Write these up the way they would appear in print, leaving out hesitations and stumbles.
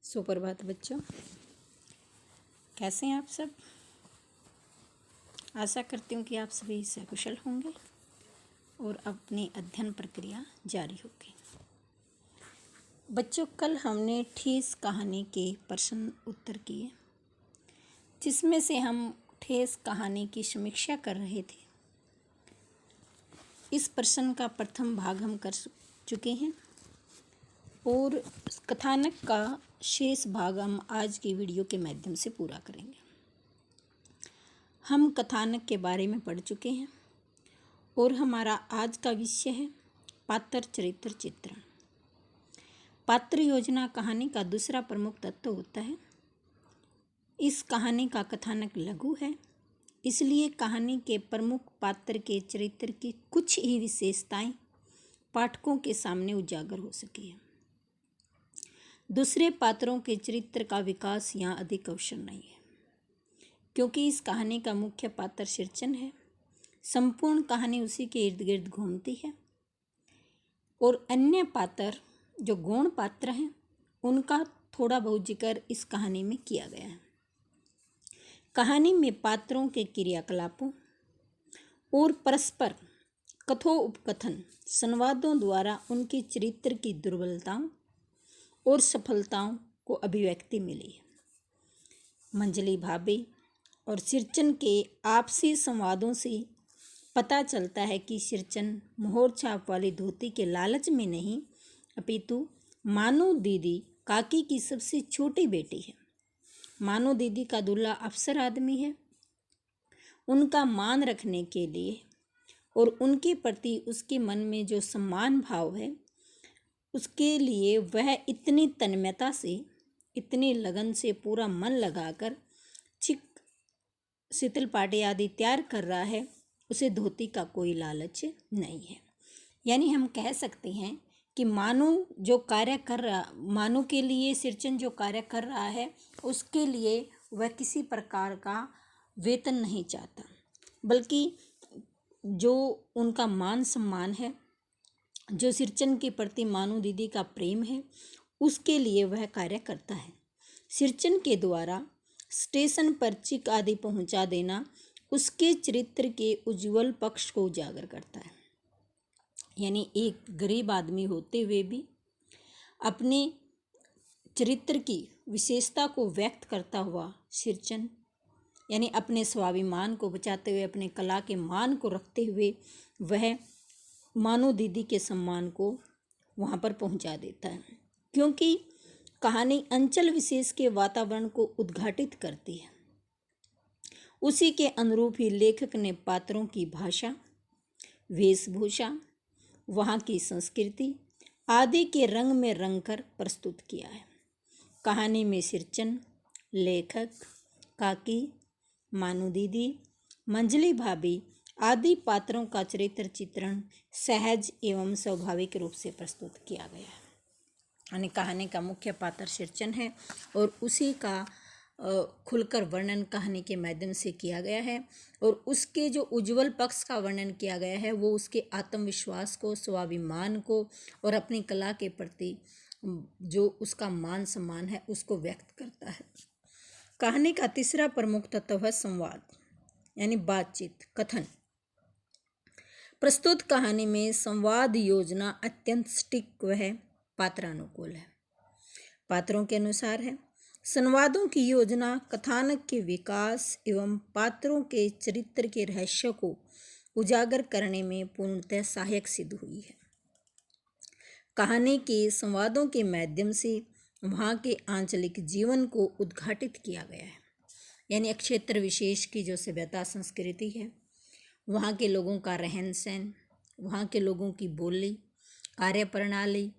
सुप्रभात बच्चों, कैसे हैं आप सब। आशा करती हूँ कि आप सभी सकुशल होंगे और अपनी अध्ययन प्रक्रिया जारी होगी। बच्चों, कल हमने ठेस कहानी के प्रश्न उत्तर किए, जिसमें से हम ठेस कहानी की समीक्षा कर रहे थे। इस प्रश्न का प्रथम भाग हम कर चुके हैं और कथानक का शेष भाग हम आज की वीडियो के माध्यम से पूरा करेंगे। हम कथानक के बारे में पढ़ चुके हैं और हमारा आज का विषय है पात्र चरित्र चित्रण। पात्र योजना कहानी का दूसरा प्रमुख तत्व होता है। इस कहानी का कथानक लघु है, इसलिए कहानी के प्रमुख पात्र के चरित्र की कुछ ही विशेषताएं पाठकों के सामने उजागर हो सकी है। दूसरे पात्रों के चरित्र का विकास यहाँ अधिक अवसर नहीं है, क्योंकि इस कहानी का मुख्य पात्र सिरचन है। संपूर्ण कहानी उसी के इर्द गिर्द घूमती है और अन्य पात्र जो गौण पात्र हैं उनका थोड़ा बहुत जिक्र इस कहानी में किया गया है। कहानी में पात्रों के क्रियाकलापों और परस्पर कथोपकथन संवादों द्वारा उनके चरित्र की दुर्बलताओं और सफलताओं को अभिव्यक्ति मिली है। मंजली भाभी और सिरचन के आपसी संवादों से पता चलता है कि सिरचन मोहर छाप वाली धोती के लालच में नहीं, अपितु मानो दीदी काकी की सबसे छोटी बेटी है। मानो दीदी का दूल्हा अफसर आदमी है। उनका मान रखने के लिए और उनके प्रति उसके मन में जो सम्मान भाव है, उसके लिए वह इतनी तन्मयता से, इतनी लगन से पूरा मन लगाकर चिक शीतल पाटी आदि तैयार कर रहा है, उसे धोती का कोई लालच नहीं है। यानी हम कह सकते हैं कि मानो जो कार्य कर रहा, मानो के लिए सिरचन जो कार्य कर रहा है, उसके लिए वह किसी प्रकार का वेतन नहीं चाहता, बल्कि जो उनका मान सम्मान है, जो सिरचन के प्रति मानो दीदी का प्रेम है, उसके लिए वह कार्य करता है। सिरचन के द्वारा स्टेशन पर चिक आदि पहुंचा देना उसके चरित्र के उज्जवल पक्ष को उजागर करता है। यानी एक गरीब आदमी होते हुए भी अपने चरित्र की विशेषता को व्यक्त करता हुआ सिरचन, यानी अपने स्वाभिमान को बचाते हुए, अपने कला के मान को रखते हुए, वह मानो दीदी के सम्मान को वहाँ पर पहुँचा देता है। क्योंकि कहानी अंचल विशेष के वातावरण को उद्घाटित करती है, उसी के अनुरूप ही लेखक ने पात्रों की भाषा, वेशभूषा, वहाँ की संस्कृति आदि के रंग में रंग कर प्रस्तुत किया है। कहानी में सिरचन, लेखक, काकी, मानो दीदी, मंजली भाभी आदि पात्रों का चरित्र चित्रण सहज एवं स्वाभाविक रूप से प्रस्तुत किया गया है। यानी कहानी का मुख्य पात्र सिरचन है और उसी का खुलकर वर्णन कहानी के माध्यम से किया गया है और उसके जो उज्जवल पक्ष का वर्णन किया गया है, वो उसके आत्मविश्वास को, स्वाभिमान को और अपनी कला के प्रति जो उसका मान सम्मान है, उसको व्यक्त करता है। कहानी का तीसरा प्रमुख तत्व है संवाद, यानी बातचीत, कथन। प्रस्तुत कहानी में संवाद योजना अत्यंत सटीक व पात्रानुकूल है, पात्रों के अनुसार है। संवादों की योजना कथानक के विकास एवं पात्रों के चरित्र के रहस्य को उजागर करने में पूर्णतः सहायक सिद्ध हुई है। कहानी के संवादों के माध्यम से वहाँ के आंचलिक जीवन को उद्घाटित किया गया है। यानी क्षेत्र विशेष की जो सभ्यता संस्कृति है, वहाँ के लोगों का रहन सहन, वहाँ के लोगों की बोली, कार्य प्रणाली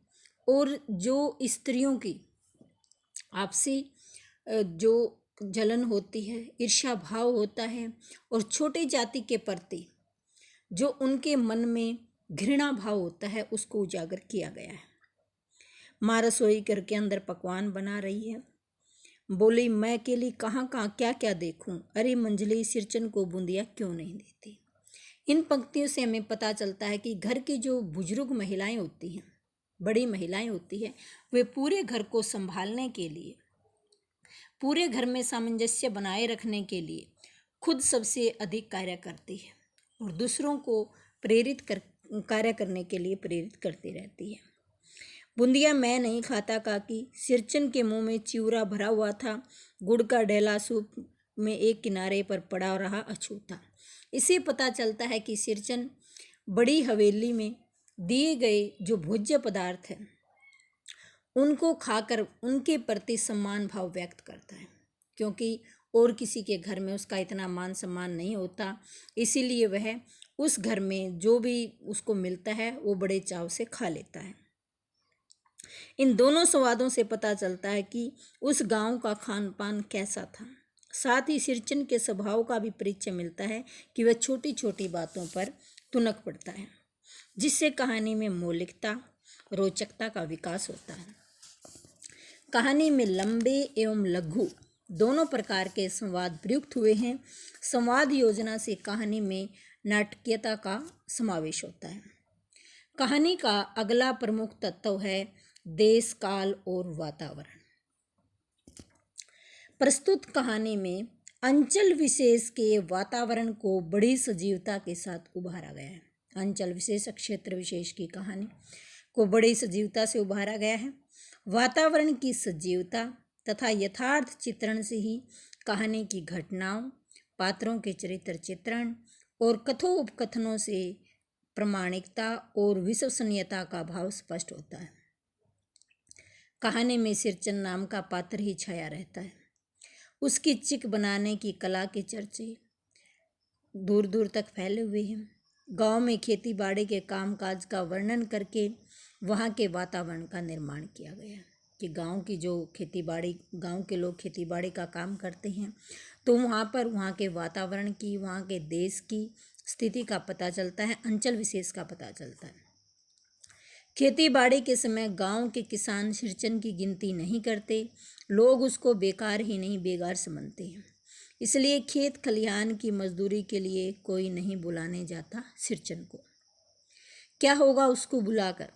और जो स्त्रियों की आपसी जो जलन होती है, ईर्ष्या भाव होता है और छोटी जाति के प्रति जो उनके मन में घृणा भाव होता है, उसको उजागर किया गया है। माँ रसोई घर के अंदर पकवान बना रही है, बोली मैं अकेली कहाँ कहाँ क्या क्या देखूं, अरे मंजली सिरचन को बूंदिया क्यों नहीं देती। इन पंक्तियों से हमें पता चलता है कि घर की जो बुजुर्ग महिलाएं होती हैं, बड़ी महिलाएं होती है, वे पूरे घर को संभालने के लिए, पूरे घर में सामंजस्य बनाए रखने के लिए खुद सबसे अधिक कार्य करती है और दूसरों को कार्य करने के लिए प्रेरित करती रहती है। बूंदिया मैं नहीं खाता काकी, सिरचन के मुंह में चिवरा भरा हुआ था, गुड़ का ढेला सूप में एक किनारे पर पड़ा रहा अछूता। इसे पता चलता है कि सिरचन बड़ी हवेली में दिए गए जो भोज्य पदार्थ हैं उनको खाकर उनके प्रति सम्मान भाव व्यक्त करता है, क्योंकि और किसी के घर में उसका इतना मान सम्मान नहीं होता, इसीलिए वह उस घर में जो भी उसको मिलता है वो बड़े चाव से खा लेता है। इन दोनों संवादों से पता चलता है कि उस गांव का खान पान कैसा था। साथ ही सिरचन के स्वभाव का भी परिचय मिलता है कि वह छोटी छोटी बातों पर तुनक पड़ता है, जिससे कहानी में मौलिकता, रोचकता का विकास होता है। कहानी में लंबे एवं लघु दोनों प्रकार के संवाद प्रयुक्त हुए हैं। संवाद योजना से कहानी में नाटकीयता का समावेश होता है। कहानी का अगला प्रमुख तत्व है देश, काल और वातावरण। प्रस्तुत कहानी में अंचल विशेष के वातावरण को बड़ी सजीवता के साथ उभारा गया है। अंचल विशेष, क्षेत्र विशेष की कहानी को बड़ी सजीवता से उभारा गया है। वातावरण की सजीवता तथा यथार्थ चित्रण से ही कहानी की घटनाओं, पात्रों के चरित्र चित्रण और कथोपकथनों से प्रामाणिकता और विश्वसनीयता का भाव स्पष्ट होता है। कहानी में सिरचन नाम का पात्र ही छाया रहता है। उसकी चिक बनाने की कला के चर्चे दूर दूर तक फैले हुए हैं। गांव में खेती बाड़ी के कामकाज का वर्णन करके वहाँ के वातावरण का निर्माण किया गया है कि गांव की जो खेती बाड़ी, गांव के लोग खेती बाड़ी का काम करते हैं, तो वहाँ पर वहाँ के वातावरण की, वहाँ के देश की स्थिति का पता चलता है, अंचल विशेष का पता चलता है। खेती बाड़ी के समय गांव के किसान सिरचन की गिनती नहीं करते, लोग उसको बेकार ही नहीं बेगार समझते हैं, इसलिए खेत खलिहान की मजदूरी के लिए कोई नहीं बुलाने जाता सिरचन को। क्या होगा उसको बुलाकर?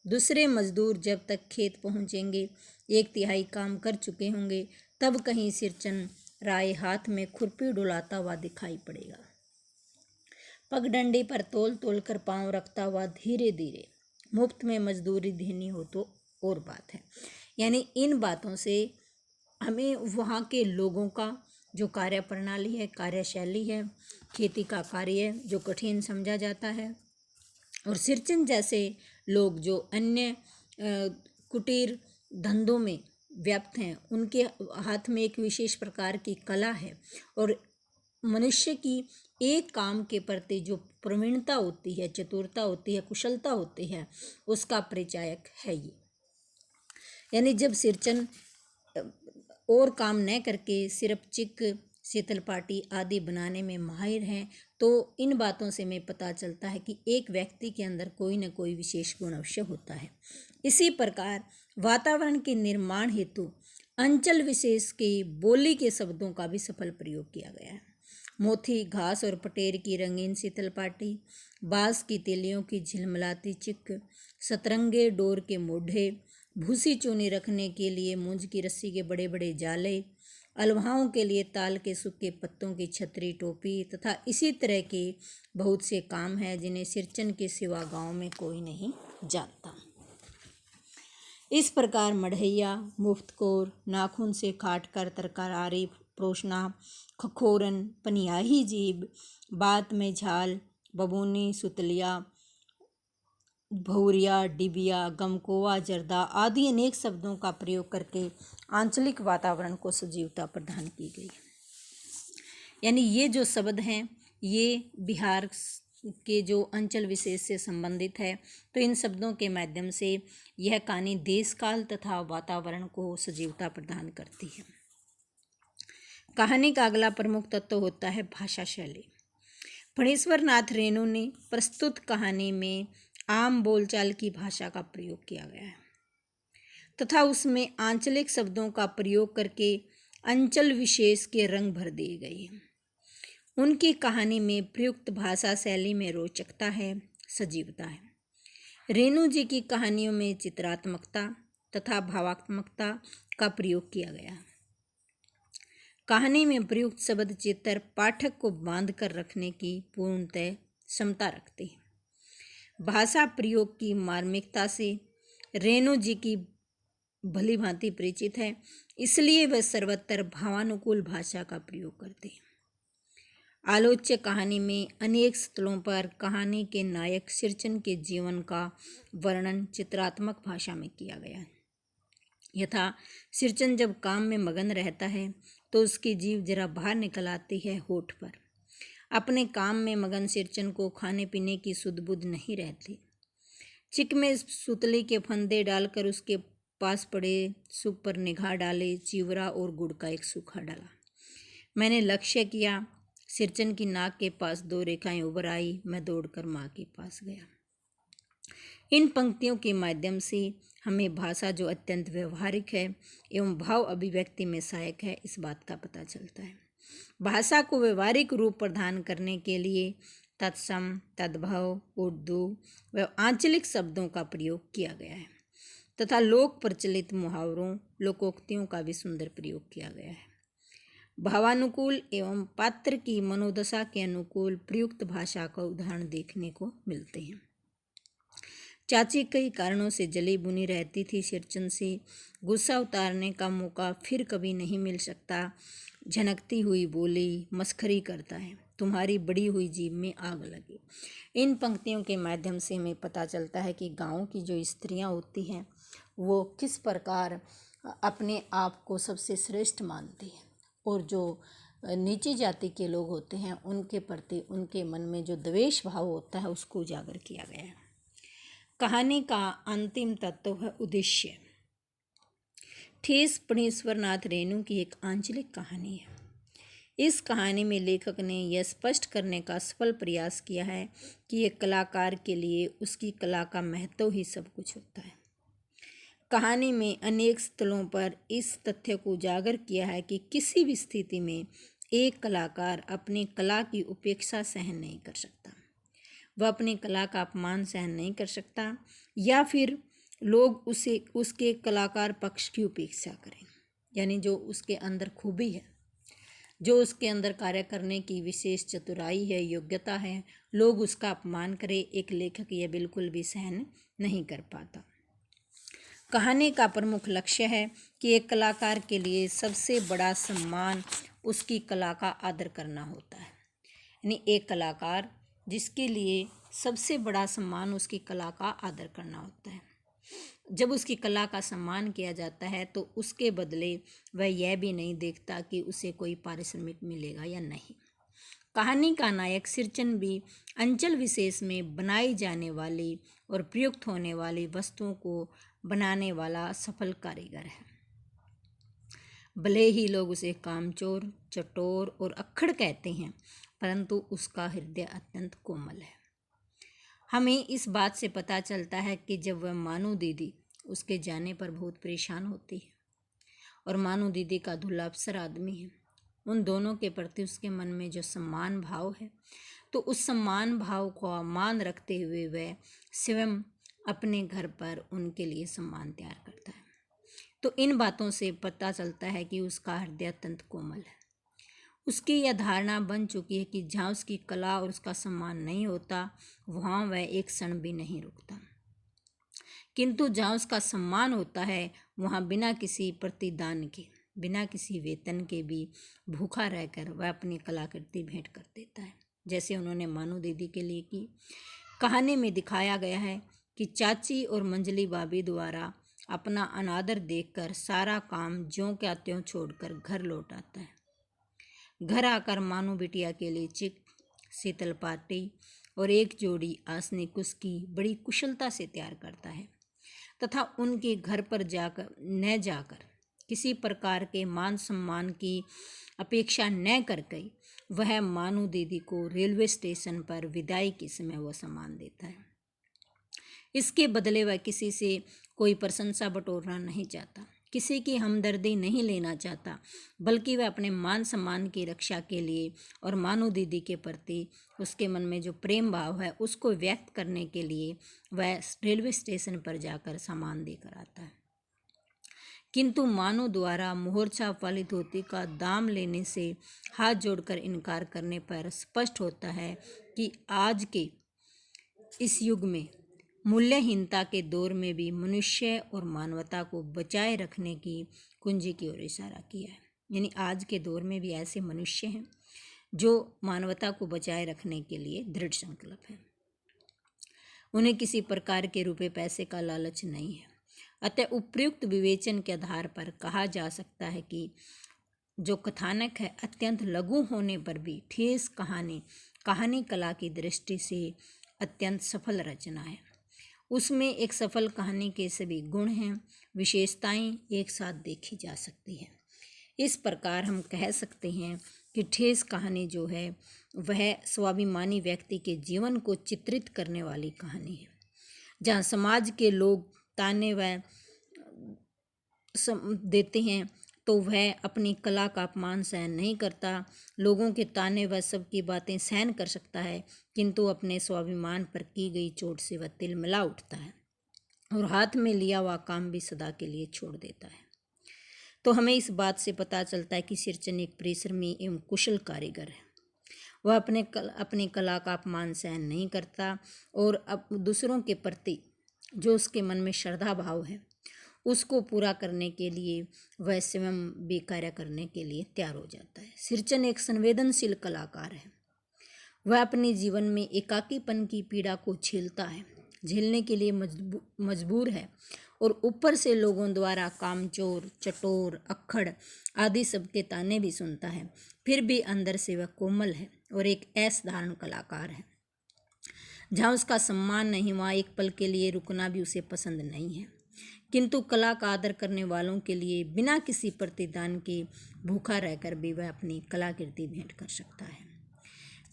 दूसरे मजदूर जब तक खेत पहुंचेंगे, 1/3 काम कर चुके होंगे, तब कहीं सिरचन राय हाथ में खुरपी डुलाता हुआ दिखाई पड़ेगा, पगडंडी पर तोल तोल कर पांव रखता हुआ धीरे धीरे। मुफ्त में मजदूरी देनी हो तो और बात है। यानी इन बातों से हमें वहाँ के लोगों का जो कार्य प्रणाली है, कार्यशैली है, खेती का कार्य जो कठिन समझा जाता है, और सिरचन जैसे लोग जो अन्य कुटीर धंधों में व्याप्त हैं, उनके हाथ में एक विशेष प्रकार की कला है और मनुष्य की एक काम के प्रति जो प्रवीणता होती है, चतुरता होती है, कुशलता होती है, उसका परिचायक है ये। यानी जब सिरचन और काम न करके सिर्फ चिक, शीतल पाटी आदि बनाने में माहिर हैं, तो इन बातों से हमें पता चलता है कि एक व्यक्ति के अंदर कोई न कोई विशेष गुण अवश्य होता है। इसी प्रकार वातावरण के निर्माण हेतु अंचल विशेष की बोली के शब्दों का भी सफल प्रयोग किया गया है। मोथी, घास और पटेर की रंगीन शीतल पाटी, बांस की तेलियों की झिलमिलाती चिक, सतरंगे डोर के मोढ़े, भूसी चूनी रखने के लिए मूंज की रस्सी के बड़े बड़े जाले, अलवाओं के लिए ताल के सूखे पत्तों की छतरी टोपी तथा इसी तरह के बहुत से काम हैं जिन्हें सिरचन के सिवा गांव में कोई नहीं जानता। इस प्रकार मढ़ैया, मुफ्तकोर, नाखून से काट कर तरकारी परोसना, खखोरन, पनियाही जीभ, बात में झाल, बबूनी, सुतलिया, भौरिया, डिबिया, गमकोवा, जर्दा आदि अनेक शब्दों का प्रयोग करके आंचलिक वातावरण को सजीवता प्रदान की गई। यानी ये जो शब्द हैं ये बिहार के जो अंचल विशेष से संबंधित है, तो इन शब्दों के माध्यम से यह कहानी देश काल तथा वातावरण को सजीवता प्रदान करती है। कहानी का अगला प्रमुख तत्व होता है भाषा शैली। फणीश्वर नाथ रेणु ने प्रस्तुत कहानी में आम बोलचाल की भाषा का प्रयोग किया गया है तथा उसमें आंचलिक शब्दों का प्रयोग करके अंचल विशेष के रंग भर दिए गए हैं। उनकी कहानी में प्रयुक्त भाषा शैली में रोचकता है, सजीवता है। रेणु जी की कहानियों में चित्रात्मकता तथा भावात्मकता का प्रयोग किया गया। कहानी में प्रयुक्त शब्द चित्र पाठक को बांध कर रखने की पूर्णतः क्षमता रखते हैं। भाषा प्रयोग की मार्मिकता से रेणु जी की भली भांति परिचित है, इसलिए वह सर्वत्र भावानुकूल भाषा का प्रयोग करते हैं। आलोच्य कहानी में अनेक स्थलों पर कहानी के नायक सिरचन के जीवन का वर्णन चित्रात्मक भाषा में किया गया है। यथा सिरचन जब काम में मगन रहता है तो उसकी जीभ जरा बाहर निकल आती है होठ पर। अपने काम में मगन सिरचन को खाने पीने की सुध बुध नहीं रहती। चिक में सुतली के फंदे डालकर उसके पास पड़े सूप पर निगाह डाले, चिवरा और गुड़ का एक सूखा डाला। मैंने लक्ष्य किया, सिरचन की नाक के पास 2 रेखाएं उभर आई। मैं दौड़कर माँ के पास गया। इन पंक्तियों के माध्यम से हमें भाषा जो अत्यंत व्यवहारिक है एवं भाव अभिव्यक्ति में सहायक है, इस बात का पता चलता है। भाषा को व्यवहारिक रूप प्रदान करने के लिए तत्सम, तद्भव, उर्दू व आंचलिक शब्दों का प्रयोग किया गया है तथा लोक प्रचलित मुहावरों, लोकोक्तियों का भी सुंदर प्रयोग किया गया है। भावानुकूल एवं पात्र की मनोदशा के अनुकूल प्रयुक्त भाषा का उदाहरण देखने को मिलते हैं। चाची कई कारणों से जली बुनी रहती थी। सिरचन से गुस्सा उतारने का मौका फिर कभी नहीं मिल सकता। झनकती हुई बोली, मस्खरी करता है, तुम्हारी बड़ी हुई जीभ में आग लगी। इन पंक्तियों के माध्यम से हमें पता चलता है कि गांव की जो स्त्रियां होती हैं वो किस प्रकार अपने आप को सबसे श्रेष्ठ मानती हैं और जो नीची जाति के लोग होते हैं उनके प्रति उनके मन में जो द्वेष भाव होता है उसको उजागर किया गया है। कहानी का अंतिम तत्व है उद्देश्य। ठेस फणीश्वरनाथ रेणु की एक आंचलिक कहानी है। इस कहानी में लेखक ने यह स्पष्ट करने का सफल प्रयास किया है कि एक कलाकार के लिए उसकी कला का महत्व ही सब कुछ होता है। कहानी में अनेक स्थलों पर इस तथ्य को उजागर किया है कि किसी भी स्थिति में एक कलाकार अपनी कला की उपेक्षा सहन नहीं कर सकता। वह अपनी कला का अपमान सहन नहीं कर सकता या फिर लोग उसके कलाकार पक्ष की उपेक्षा करें, यानी जो उसके अंदर खूबी है, जो उसके अंदर कार्य करने की विशेष चतुराई है, योग्यता है, लोग उसका अपमान करें, एक लेखक यह बिल्कुल भी सहन नहीं कर पाता। कहानी का प्रमुख लक्ष्य है कि एक कलाकार के लिए सबसे बड़ा सम्मान उसकी कला का आदर करना होता है। यानी एक कलाकार जिसके लिए सबसे बड़ा सम्मान उसकी कला का आदर करना होता है। जब उसकी कला का सम्मान किया जाता है तो उसके बदले वह यह भी नहीं देखता कि उसे कोई पारिश्रमिक मिलेगा या नहीं। कहानी का नायक सिरचन भी अंचल विशेष में बनाई जाने वाली और प्रयुक्त होने वाली वस्तुओं को बनाने वाला सफल कारीगर है। भले ही लोग उसे कामचोर, चटोर और अक्खड़ कहते हैं, परंतु उसका हृदय अत्यंत कोमल है। हमें इस बात से पता चलता है कि जब वह मानू दीदी उसके जाने पर बहुत परेशान होती है और मानू दीदी का दूल्हा अफसर आदमी है, उन दोनों के प्रति उसके मन में जो सम्मान भाव है, तो उस सम्मान भाव को मान रखते हुए वह स्वयं अपने घर पर उनके लिए सम्मान तैयार करता है। तो इन बातों से पता चलता है कि उसका हृदय अत्यंत कोमल है। उसकी यह धारणा बन चुकी है कि जहाँ उसकी कला और उसका सम्मान नहीं होता वहाँ वह एक क्षण भी नहीं रुकता, किंतु जहाँ उसका सम्मान होता है वहाँ बिना किसी प्रतिदान के, बिना किसी वेतन के भी भूखा रहकर वह अपनी कलाकृति भेंट कर देता है, जैसे उन्होंने मानू दीदी के लिए की। कहानी में दिखाया गया है कि चाची और मंजली भाभी द्वारा अपना अनादर देखकर सारा काम ज्यों क्या त्यों छोड़कर घर लौट आता है। घर आकर मानू बिटिया के लिए चिक, शीतल पाटी और एक जोड़ी आसनी कुस्की बड़ी कुशलता से तैयार करता है तथा उनके घर पर जाकर किसी प्रकार के मान सम्मान की अपेक्षा न करके वह मानू दीदी को रेलवे स्टेशन पर विदाई के समय वह सम्मान देता है। इसके बदले वह किसी से कोई प्रशंसा बटोरना नहीं चाहता, किसी की हमदर्दी नहीं लेना चाहता, बल्कि वह अपने मान सम्मान की रक्षा के लिए और मानो दीदी के प्रति उसके मन में जो प्रेम भाव है उसको व्यक्त करने के लिए वह रेलवे स्टेशन पर जाकर सामान देकर आता है। किंतु मानो द्वारा मोहर छाप वाली धोती का दाम लेने से हाथ जोड़कर इनकार करने पर स्पष्ट होता है कि आज के इस युग में मूल्यहीनता के दौर में भी मनुष्य और मानवता को बचाए रखने की कुंजी की ओर इशारा किया है। यानी आज के दौर में भी ऐसे मनुष्य हैं जो मानवता को बचाए रखने के लिए दृढ़ संकल्प हैं। उन्हें किसी प्रकार के रुपए पैसे का लालच नहीं है। अतः उपयुक्त विवेचन के आधार पर कहा जा सकता है कि जो कथानक है अत्यंत लघु होने पर भी ठेस कहानी कला की दृष्टि से अत्यंत सफल रचना है। उसमें एक सफल कहानी के सभी गुण हैं, विशेषताएं एक साथ देखी जा सकती है। इस प्रकार हम कह सकते हैं कि ठेस कहानी जो है वह स्वाभिमानी व्यक्ति के जीवन को चित्रित करने वाली कहानी है, जहाँ समाज के लोग ताने व देते हैं तो वह अपनी कला का अपमान सहन नहीं करता। लोगों के ताने व सबकी बातें सहन कर सकता है, किंतु अपने स्वाभिमान पर की गई चोट से वह तिलमिला उठता है और हाथ में लिया हुआ काम भी सदा के लिए छोड़ देता है। तो हमें इस बात से पता चलता है कि सिरचन एक परिश्रमी एवं कुशल कारीगर है। वह अपनी कला का अपमान सहन नहीं करता और अब दूसरों के प्रति जो उसके मन में श्रद्धा भाव है उसको पूरा करने के लिए वह स्वयं भी कार्य करने के लिए तैयार हो जाता है। सिरचन एक संवेदनशील कलाकार है। वह अपने जीवन में एकाकीपन की पीड़ा को झेलने के लिए मजबूर है और ऊपर से लोगों द्वारा कामचोर, चटोर, अक्खड़ आदि सबके ताने भी सुनता है। फिर भी अंदर से वह कोमल है और एक असाधारण कलाकार है। जहाँ उसका सम्मान नहीं, वहाँ एक पल के लिए रुकना भी उसे पसंद नहीं है। किंतु कला का आदर करने वालों के लिए बिना किसी प्रतिदान के भूखा रहकर भी वह अपनी कलाकृति भेंट कर सकता है।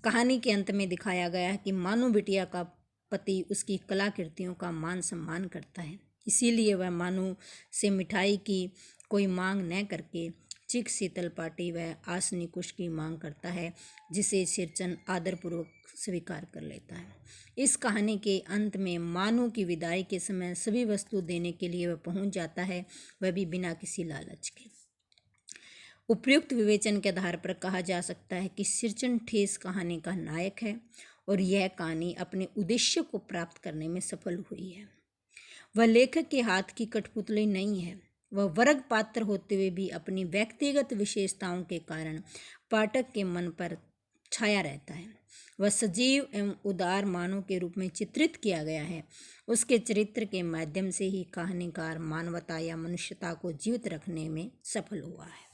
कहानी के अंत में दिखाया गया है कि मानो बिटिया का पति उसकी कलाकृतियों का मान सम्मान करता है, इसीलिए वह मानो से मिठाई की कोई मांग न करके चिक शीतल पाटी व आसनिकुश की मांग करता है, जिसे सिरचन आदरपूर्वक स्वीकार कर लेता है। इस कहानी के अंत में मानो की विदाई के समय सभी वस्तु देने के लिए वह पहुंच जाता है, वह भी बिना किसी लालच के। उपयुक्त विवेचन के आधार पर कहा जा सकता है कि सिरचन ठेस कहानी का नायक है और यह कहानी अपने उद्देश्य को प्राप्त करने में सफल हुई है। वह लेखक के हाथ की कठपुतली नहीं है। वह वर्ग पात्र होते हुए भी अपनी व्यक्तिगत विशेषताओं के कारण पाठक के मन पर छाया रहता है। वह सजीव एवं उदार मानव के रूप में चित्रित किया गया है। उसके चरित्र के माध्यम से ही कहानीकार मानवता या मनुष्यता को जीवित रखने में सफल हुआ है।